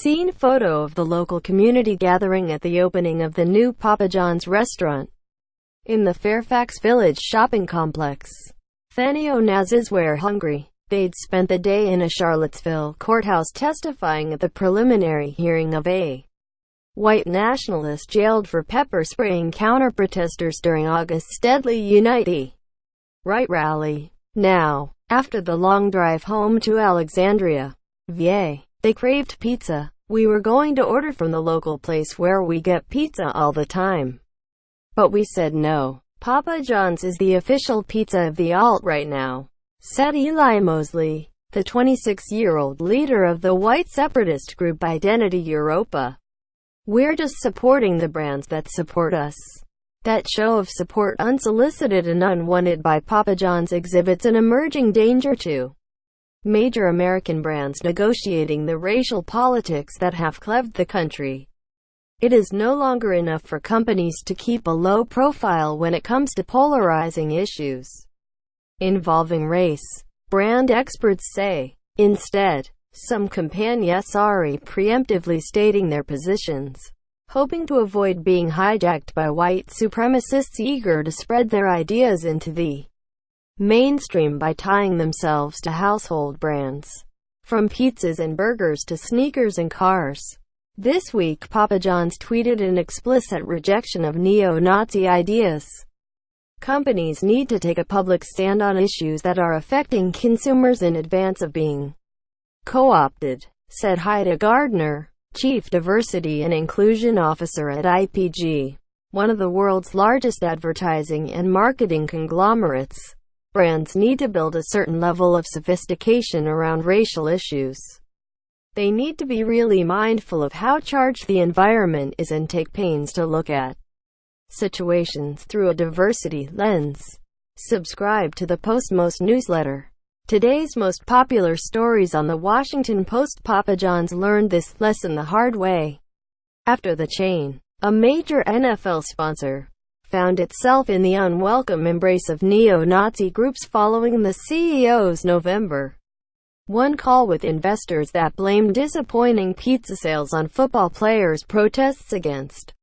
Seen photo of the local community gathering at the opening of the new Papa John's restaurant in the Fairfax Village Shopping Complex, Theneo-Naziswere, Hungary. They'd spent the day in a Charlottesville courthouse testifying at the preliminary hearing of a white nationalist jailed for pepper-spraying counterprotesters during August's deadly Unite Right rally. Now, after the long drive home to Alexandria, VA, they craved pizza. We were going to order from the local place where we get pizza all the time, but we said no. Papa John's is the official pizza of the alt-right now, said Eli Mosley, the 26-year-old leader of the white separatist group Identity Evropa. We're just supporting the brands that support us. That show of support, unsolicited and unwanted by Papa John's, exhibits an emerging danger to major American brands negotiating the racial politics that have cleaved the country. It is no longer enough for companies to keep a low profile when it comes to polarizing issues involving race, brand experts say. Instead, some companies are preemptively stating their positions, hoping to avoid being hijacked by white supremacists eager to spread their ideas into the mainstream by tying themselves to household brands, from pizzas and burgers to sneakers and cars. This week, Papa John's tweeted an explicit rejection of neo-Nazi ideas. Companies need to take a public stand on issues that are affecting consumers in advance of being co-opted, said Heidi Gardner, Chief Diversity and Inclusion Officer at IPG, one of the world's largest advertising and marketing conglomerates. Brands need to build a certain level of sophistication around racial issues. They need to be really mindful of how charged the environment is and take pains to look at situations through a diversity lens. Subscribe to the Postmost newsletter. Today's most popular stories on the Washington Post. Papa John's learned this lesson the hard way after the chain, a major NFL sponsor, found itself in the unwelcome embrace of neo-Nazi groups following the CEO's November 1 call with investors that blamed disappointing pizza sales on football players' protests against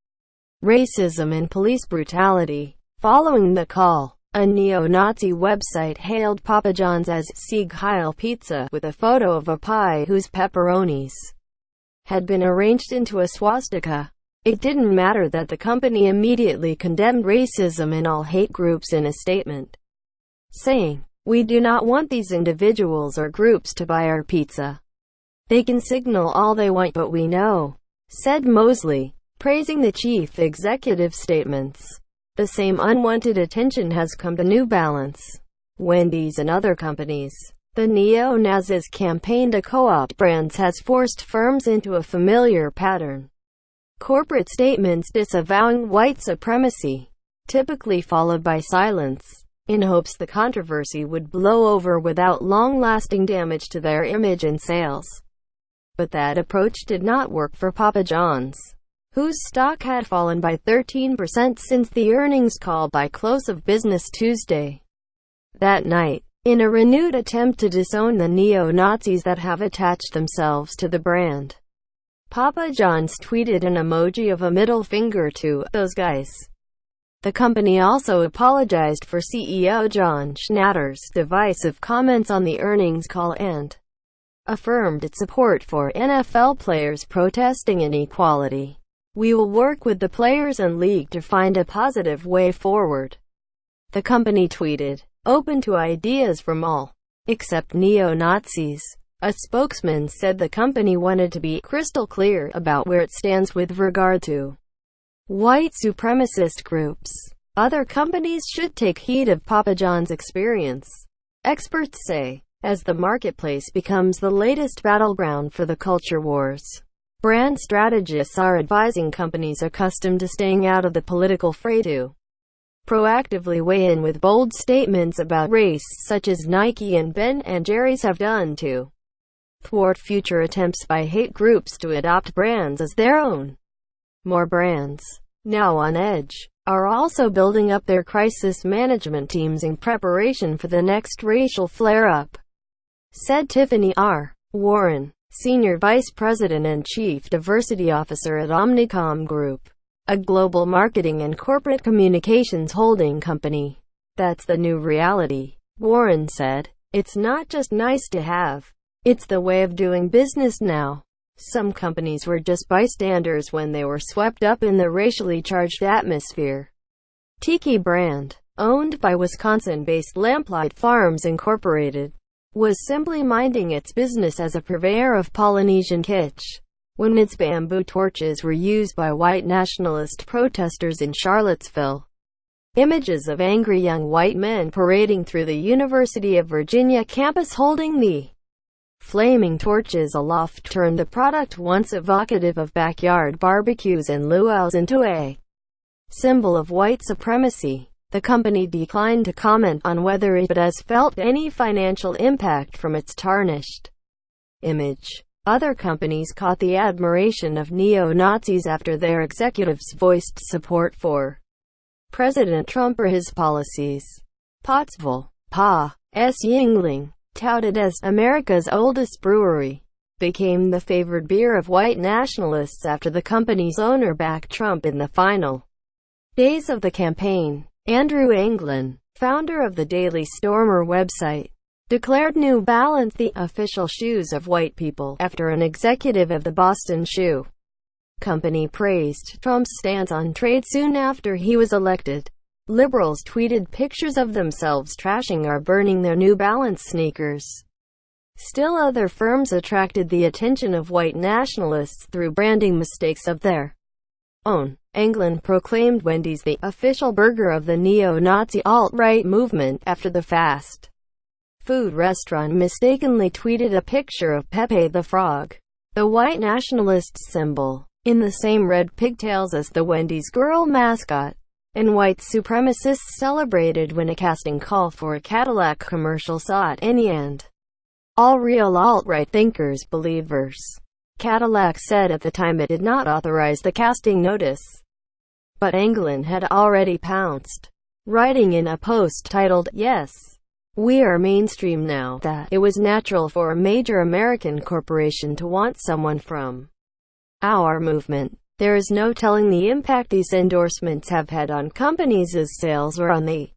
racism and police brutality. Following the call, a neo-Nazi website hailed Papa John's as Sieg Heil Pizza, with a photo of a pie whose pepperonis had been arranged into a swastika. It didn't matter that the company immediately condemned racism and all hate groups in a statement, saying, "We do not want these individuals or groups to buy our pizza. They can signal all they want, but we know," said Mosley, praising the chief executive's statements. The same unwanted attention has come to New Balance, Wendy's and other companies. The neo-Nazis campaign to co-opt brands has forced firms into a familiar pattern. Corporate statements disavowing white supremacy, typically followed by silence, in hopes the controversy would blow over without long-lasting damage to their image and sales. But that approach did not work for Papa John's, whose stock had fallen by 13% since the earnings call by close of business Tuesday. That night, in a renewed attempt to disown the neo-Nazis that have attached themselves to the brand, Papa John's tweeted an emoji of a middle finger to "those guys." The company also apologized for CEO John Schnatter's divisive comments on the earnings call and affirmed its support for NFL players protesting inequality. "We will work with the players and league to find a positive way forward," the company tweeted, "open to ideas from all, except neo-Nazis." A spokesman said the company wanted to be crystal clear about where it stands with regard to white supremacist groups. Other companies should take heed of Papa John's experience, experts say, as the marketplace becomes the latest battleground for the culture wars. Brand strategists are advising companies accustomed to staying out of the political fray to proactively weigh in with bold statements about race, such as Nike and Ben & Jerry's have done to thwart future attempts by hate groups to adopt brands as their own. More brands, now on edge, are also building up their crisis management teams in preparation for the next racial flare-up, said Tiffany R. Warren, Senior Vice President and Chief Diversity Officer at Omnicom Group, a global marketing and corporate communications holding company. That's the new reality, Warren said. It's not just nice to have. It's the way of doing business now. Some companies were just bystanders when they were swept up in the racially charged atmosphere. Tiki brand, owned by Wisconsin-based Lamplight Farms Incorporated, was simply minding its business as a purveyor of Polynesian kitsch when its bamboo torches were used by white nationalist protesters in Charlottesville. Images of angry young white men parading through the University of Virginia campus holding the flaming torches aloft turned the product once evocative of backyard barbecues and luau's into a symbol of white supremacy. The company declined to comment on whether it has felt any financial impact from its tarnished image. Other companies caught the admiration of neo-Nazis after their executives voiced support for President Trump or his policies. Pottsville, Pa.'s Yuengling, touted as America's oldest brewery, became the favored beer of white nationalists after the company's owner backed Trump in the final days of the campaign. Andrew Anglin, founder of the Daily Stormer website, declared New Balance the official shoes of white people after an executive of the Boston Shoe Company praised Trump's stance on trade soon after he was elected. Liberals tweeted pictures of themselves trashing or burning their New Balance sneakers. Still other firms attracted the attention of white nationalists through branding mistakes of their own. Anglin proclaimed Wendy's the official burger of the neo-Nazi alt-right movement after the fast food restaurant mistakenly tweeted a picture of Pepe the Frog, the white nationalist symbol, in the same red pigtails as the Wendy's girl mascot, and white supremacists celebrated when a casting call for a Cadillac commercial saw at any end. All real alt-right thinkers believers. Cadillac said at the time it did not authorize the casting notice. But Anglin had already pounced, writing in a post titled, "Yes, we are mainstream now," that it was natural for a major American corporation to want someone from our movement. There is no telling the impact these endorsements have had on companies' sales or on the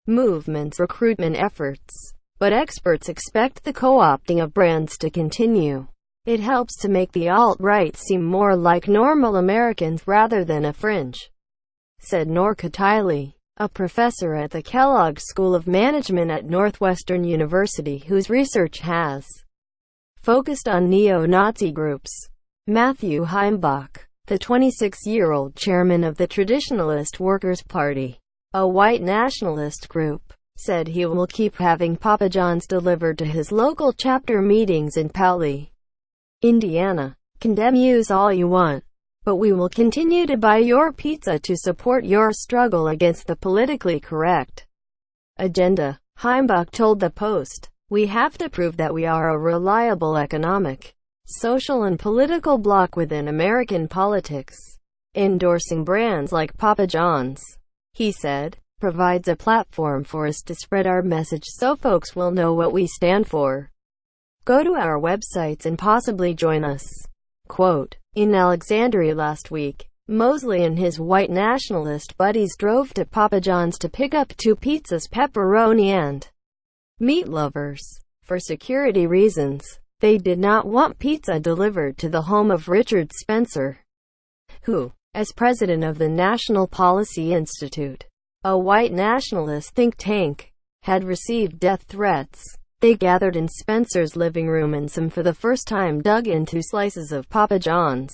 movement's recruitment efforts. But experts expect the co-opting of brands to continue. It helps to make the alt-right seem more like normal Americans rather than a fringe, said Norka Tiley, a professor at the Kellogg School of Management at Northwestern University whose research has focused on neo-Nazi groups. Matthew Heimbach, the 26-year-old chairman of the Traditionalist Workers' Party, a white nationalist group, said he will keep having Papa John's delivered to his local chapter meetings in Paoli, Indiana. Condemn use all you want, but we will continue to buy your pizza to support your struggle against the politically correct agenda, Heimbach told the Post. We have to prove that we are a reliable economic, social and political bloc within American politics. Endorsing brands like Papa John's, he said, provides a platform for us to spread our message so folks will know what we stand for. Go to our websites and possibly join us. Quote, in Alexandria last week, Mosley and his white nationalist buddies drove to Papa John's to pick up 2 pizzas, pepperoni and meat lovers. For security reasons, they did not want pizza delivered to the home of Richard Spencer, who, as president of the National Policy Institute, a white nationalist think tank, had received death threats. They gathered in Spencer's living room and some for the first time dug into slices of Papa John's.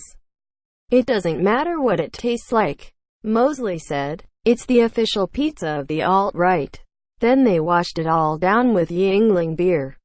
It doesn't matter what it tastes like, Mosley said. It's the official pizza of the alt-right. Then they washed it all down with Yuengling beer.